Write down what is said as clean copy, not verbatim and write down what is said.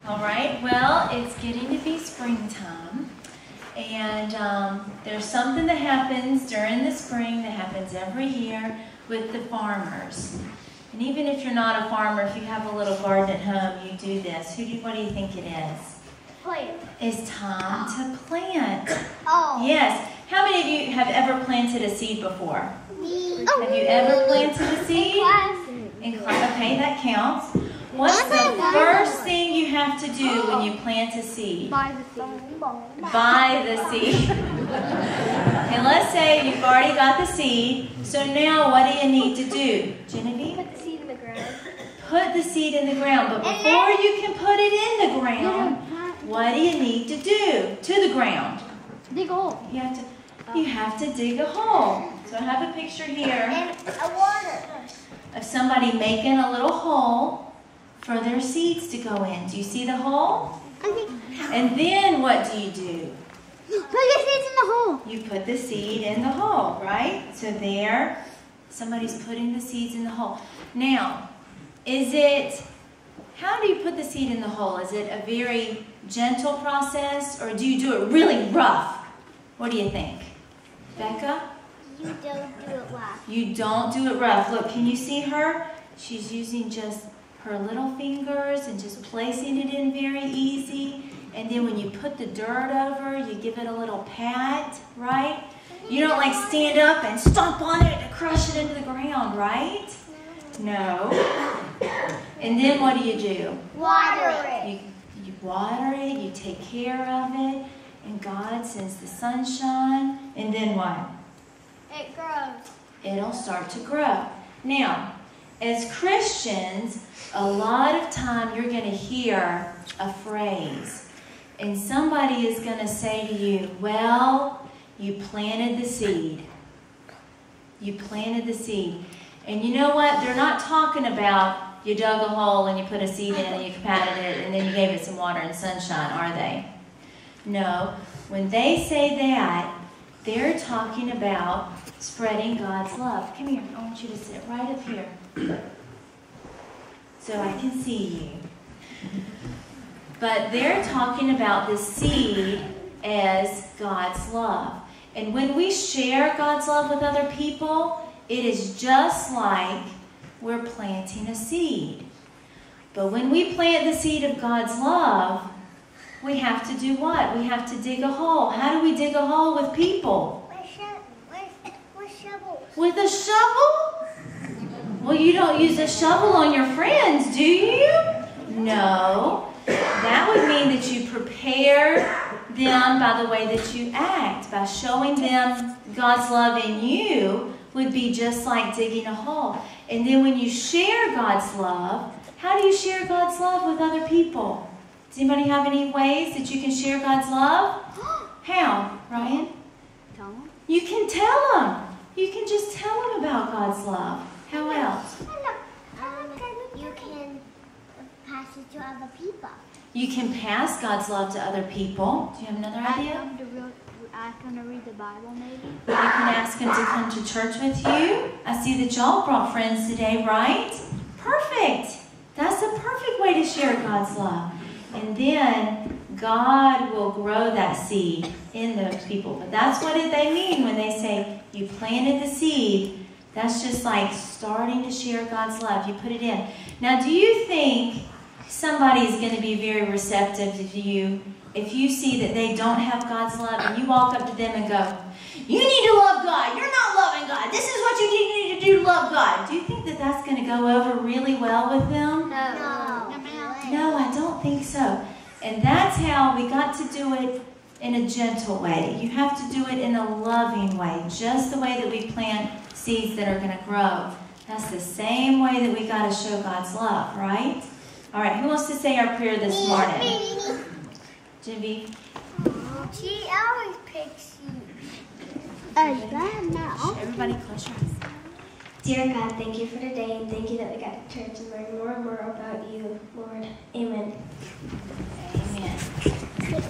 All right, well, it's getting to be springtime, and there's something that happens during the spring that happens every year with the farmers. And even if you're not a farmer, if you have a little garden at home, you do this. What do you think it is? Plant. It's time to plant. Oh. Yes. How many of you have ever planted a seed before? Me. Have you ever planted a seed? In Okay, that counts. What's the first thing you have to do when you plant a seed? Buy the seed. Buy the seed. Okay, let's say you've already got the seed. So now what do you need to do? Genevieve? Put the seed in the ground. Put the seed in the ground. But before you can put it in the ground, what do you need to do to the ground? Dig a hole. You have to dig a hole. So I have a picture here And water. of somebody making a little hole for their seeds to go in. Do you see the hole? And then what do you do? Put your seeds in the hole. You put the seed in the hole, right? So there, somebody's putting the seeds in the hole. Now, how do you put the seed in the hole? Is it a very gentle process, or do you do it really rough? What do you think? Becca? You don't do it rough. You don't do it rough. Look, can you see her? She's using just her little fingers and just placing it in very easy. And then when you put the dirt over, you give it a little pat, right? You don't like stand up and stomp on it and crush it into the ground, right? No. And then what do? Water it. You water it, you take care of it, and God sends the sunshine, and then what? It grows. It'll start to grow. Now, as Christians, a lot of time you're going to hear a phrase, and somebody is going to say to you, well, you planted the seed. You planted the seed. And you know what? They're not talking about you dug a hole and you put a seed in and you patted it and then you gave it some water and sunshine, are they? No. When they say that, they're talking about spreading God's love. Come here. I want you to sit right up here so I can see you. But they're talking about the seed as God's love. And when we share God's love with other people, it is just like we're planting a seed. But when we plant the seed of God's love, we have to do what? We have to dig a hole. How do we dig a hole with people? With shovels. With a shovel? Well, you don't use a shovel on your friends, do you? No. That would mean that you prepare them by the way that you act. By showing them God's love in you would be just like digging a hole. And then when you share God's love, how do you share God's love with other people? Does anybody have any ways that you can share God's love? How, Ryan? Tell them. You can tell them. You can just tell them about God's love. How else? You can pass it to other people. You can pass God's love to other people. Do you have another idea? Ask them to read the Bible, maybe. You can ask them to come to church with you. I see that y'all brought friends today, right? Perfect. That's a perfect way to share God's love. And then God will grow that seed in those people. But that's what they mean when they say you planted the seed. That's just like starting to share God's love. You put it in. Now, do you think somebody is going to be very receptive to you if you see that they don't have God's love and you walk up to them and go, you need to love God. You're not loving God. This is what you need to do to love God. Do you think that that's going to go over really well with them? No, I don't think so. And that's how we got to do it in a gentle way. You have to do it in a loving way, just the way that we plant seeds that are going to grow. That's the same way that we got to show God's love, right? All right, who wants to say our prayer this morning? Genevieve? She always picks you. Everybody close your eyes. Dear God, thank you for today, and thank you that we got to church and learn more and more about you, Lord. Amen. Amen.